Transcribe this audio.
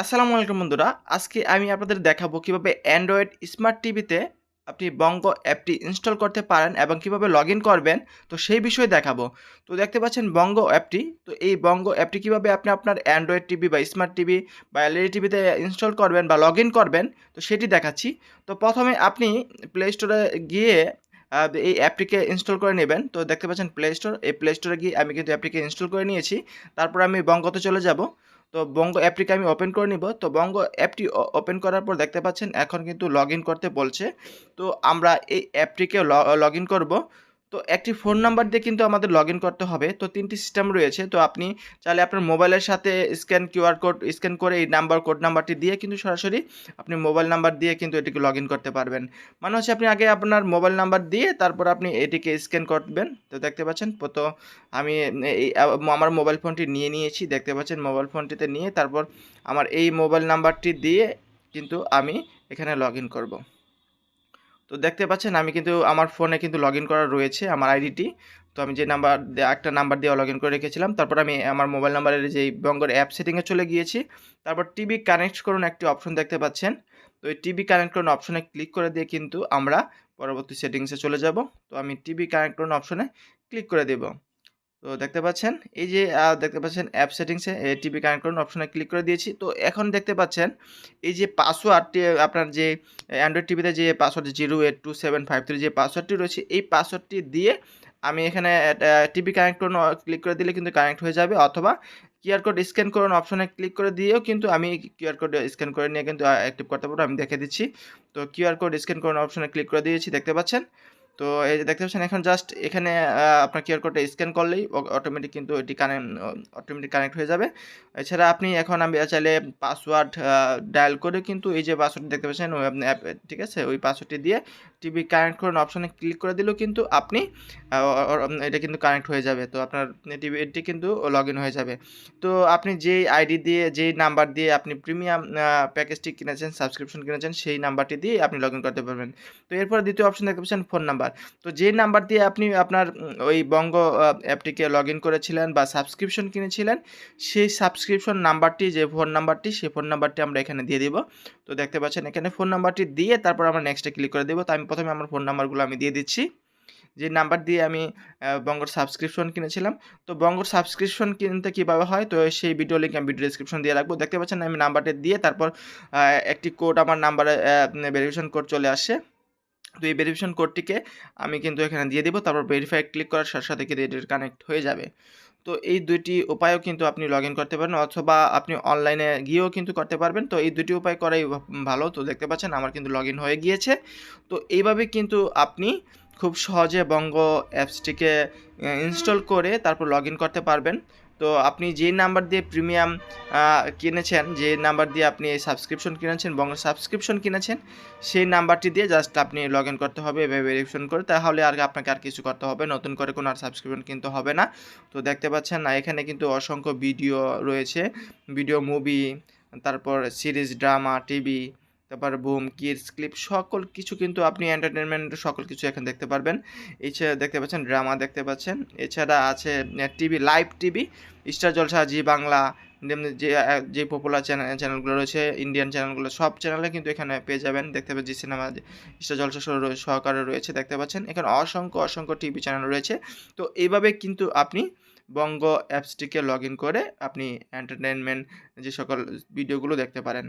আসসালামু আলাইকুম বন্ধুরা। আজকে আমি আপনাদের দেখাবো কিভাবে অ্যান্ড্রয়েড স্মার্ট টিভিতে আপনি বঙ্গ অ্যাপটি ইনস্টল করতে পারেন এবং কিভাবে লগইন করবেন, তো সেই বিষয়ে দেখাবো। তো দেখতে পাচ্ছেন বঙ্গ অ্যাপটি। তো এই বঙ্গ অ্যাপটি কিভাবে আপনি আপনার অ্যান্ড্রয়েড টিভি বা স্মার্ট টিভি বা এলইডি টিভিতে ইনস্টল করবেন বা লগইন করবেন, তো সেটি দেখাচ্ছি। তো প্রথমে আপনি প্লে স্টোরে গিয়ে এই অ্যাপটিকে ইনস্টল করে নেবেন। তো দেখতে পাচ্ছেন প্লে স্টোর। এই প্লে স্টোরে গিয়ে আমি কিন্তু অ্যাপটিকে ইনস্টল করে নিয়েছি। তারপর আমি বঙ্গতে চলে যাব। তো বঙ্গ অ্যাপটিকে আমি ওপেন করে নিব। তো বঙ্গ অ্যাপটি ওপেন করার পর দেখতে পাচ্ছেন এখন কিন্তু লগইন করতে বলছে। তো আমরা এই অ্যাপটিকে লগইন করব। তো একটি ফোন নাম্বার দিয়ে কিন্তু আমাদের লগইন করতে হবে। তো ৩টি সিস্টেম রয়েছে। তো আপনি চাইলে আপনার মোবাইলের সাথে কিউআর কোড স্ক্যান করে এই কোড নাম্বারটি দিয়ে কিন্তু সরাসরি আপনি মোবাইল নাম্বার দিয়ে কিন্তু এটিকে লগইন করতে পারবেন। মানে হচ্ছে আপনি আগে আপনার মোবাইল নাম্বার দিয়ে তারপর আপনি এটিকে স্ক্যান করবেন। তো দেখতে পাচ্ছেন তো আমি এই আমার মোবাইল ফোনটি নিয়ে নিয়েছি। দেখতে পাচ্ছেন মোবাইল ফোনটিতে নিয়ে তারপর আমার এই মোবাইল নাম্বারটি দিয়ে কিন্তু আমি এখানে লগইন করব। তো দেখতে পাচ্ছেন আমি কিন্তু আমার ফোনে কিন্তু লগইন করা রয়েছে আমার আইডিটি। তো আমি যে একটা নাম্বার দিয়ে লগইন করে রেখেছিলাম। তারপর আমি আমার মোবাইল নাম্বারের যে বঙ্গর অ্যাপ সেটিংয়ে চলে গিয়েছি। তারপর টিভি কানেক্ট করুন একটি অপশন দেখতে পাচ্ছেন। তো এই টিভি কানেক্ট করুন অপশনে ক্লিক করে দিয়ে কিন্তু আমরা পরবর্তী সেটিংসে চলে যাব। তো আমি টিভি কানেক্ট করুন অপশনে ক্লিক করে দেব। তো দেখতে পাচ্ছেন এই যে দেখতে পাচ্ছেন অ্যাপ সেটিংসে টিভি কানেক্ট করুন অপশনে ক্লিক করে দিয়েছি। তো এখন দেখতে পাচ্ছেন এই যে পাসওয়ার্ডটি আপনার যে অ্যান্ড্রয়েড টিভিতে যে পাসওয়ার্ড 082753 যে পাসওয়ার্ডটি রয়েছে এই পাসওয়ার্ডটি দিয়ে আমি এখানে টিভি কানেক্ট করুন ক্লিক করে দিলে কিন্তু কানেক্ট হয়ে যাবে, অথবা কিউআর কোড স্ক্যান করুন অপশনে ক্লিক করে দিয়েও কিন্তু আমি কিউআর কোড স্ক্যান করে নিয়ে কিন্তু অ্যাক্টিভ করতে পারবো। আমি দেখে দিচ্ছি। তো কিউআর কোড স্ক্যান করুন অপশনে ক্লিক করে দিয়েছি দেখতে পাচ্ছেন। তো এই যে দেখতে পাচ্ছেন এখন জাস্ট এখানে আপনার কিউআর কোডটা স্ক্যান করলেই অটোমেটিক কিন্তু এটি অটোমেটিক কানেক্ট হয়ে যাবে। এছাড়া আপনি এখন আমি চাইলে পাসওয়ার্ড ডায়াল করে কিন্তু এই যে পাসওয়ার্ড দেখতে পাচ্ছেন ওই আপনি অ্যাপ, ঠিক আছে? ওই পাসওয়ার্ডটি দিয়ে টিভি কানেক্ট করুন অপশনে ক্লিক করে দিলেও কিন্তু আপনি এটা কিন্তু কানেক্ট হয়ে যাবে। তো আপনার টিভিটি কিন্তু লগইন হয়ে যাবে। তো আপনি যেই আইডি দিয়ে যেই নাম্বার দিয়ে আপনি প্রিমিয়াম প্যাকেজটি কিনেছেন, সাবস্ক্রিপশন কিনেছেন সেই নাম্বারটি দিয়ে আপনি লগইন করতে পারবেন। তো এরপর দ্বিতীয় অপশন দেখতে পাচ্ছেন ফোন নাম্বার। তো যে নাম্বার দিয়ে আপনি আপনার ওই বঙ্গ অ্যাপটিকে লগইন করেছিলেন বা সাবস্ক্রিপশন কিনেছিলেন, সেই সাবস্ক্রিপশন নাম্বারটি যে ফোন নাম্বারটি সেই ফোন নাম্বারটি আমরা এখানে দিয়ে দিব। তো দেখতে পাচ্ছেন এখানে ফোন নাম্বারটি দিয়ে তারপর আমরা নেক্সটে ক্লিক করে দেব। তো আমি প্রথমে আমার ফোন নাম্বারগুলো আমি দিয়ে দিচ্ছি। যে নাম্বার দিয়ে আমি বঙ্গর সাবস্ক্রিপশন কিনেছিলাম। তো বঙ্গর সাবস্ক্রিপশন কিনতে কীভাবে হয়, তো সেই ভিডিও লিঙ্ক আমি ভিডিও ডেসক্রিপশন দিয়ে রাখবো। দেখতে পাচ্ছেন আমি নাম্বারটা দিয়ে তারপর একটি কোড আমার নাম্বারে ভেরিফিকেশন কোড চলে আসছে। তো এই ভেরিফিকেশন কোডটিকে আমি কিন্তু এখানে দিয়ে দিব। তারপর ভেরিফাই ক্লিক করার সাথে সাথে কিন্তু এটির কানেক্ট হয়ে যাবে। তো এই ২ টি উপায়েও কিন্তু আপনি লগইন করতে পারেন, অথবা আপনি অনলাইনে গিয়েও কিন্তু করতে পারবেন। তো এই ২ টি উপায় করাই ভালো। তো দেখতে পাচ্ছেন আমার কিন্তু লগইন হয়ে গিয়েছে। তো এইভাবে কিন্তু আপনি খুব সহজে বঙ্গ অ্যাপসটিকে ইনস্টল করে তারপর লগইন করতে পারবেন। তো আপনি যেই নাম্বার দিয়ে প্রিমিয়াম কিনেছেন, যে নাম্বার দিয়ে আপনি এই সাবস্ক্রিপশন কিনেছেন, বঙ্গ সাবস্ক্রিপশন কিনেছেন, সেই নাম্বারটি দিয়ে জাস্ট আপনি লগইন করতে হবে এভাবে ভেরিফিকেশন করে। তাহলে আপনাকে আর কিছু করতে হবে, নতুন করে কোনো আর সাবস্ক্রিপশন কিনতে হবে না। তো দেখতে পাচ্ছেন এখানে কিন্তু অসংখ্য ভিডিও রয়েছে, ভিডিও, মুভি, তারপর সিরিজ, ড্রামা, টিভি, তারপর বুম, কিডস ক্লিপ সকল কিছু কিন্তু আপনি এন্টারটেনমেন্টের সকল কিছু এখানে দেখতে পারবেন। এছাড়া দেখতে পাচ্ছেন ড্রামা দেখতে পাচ্ছেন। এছাড়া আছে টিভি, লাইভ টিভি, স্টার জলসা, জি বাংলা, যে পপুলার চ্যানেলগুলো রয়েছে, ইন্ডিয়ান চ্যানেলগুলো সব চ্যানেলে কিন্তু এখানে পেয়ে যাবেন। দেখতে পাচ্ছি জি সিনেমা, স্টার জলসা সহকারে রয়েছে দেখতে পাচ্ছেন। এখানে অসংখ্য টিভি চ্যানেল রয়েছে। তো এইভাবে কিন্তু আপনি বঙ্গ অ্যাপসটিকে লগইন করে আপনি এন্টারটেনমেন্ট যে সকল ভিডিওগুলো দেখতে পারেন।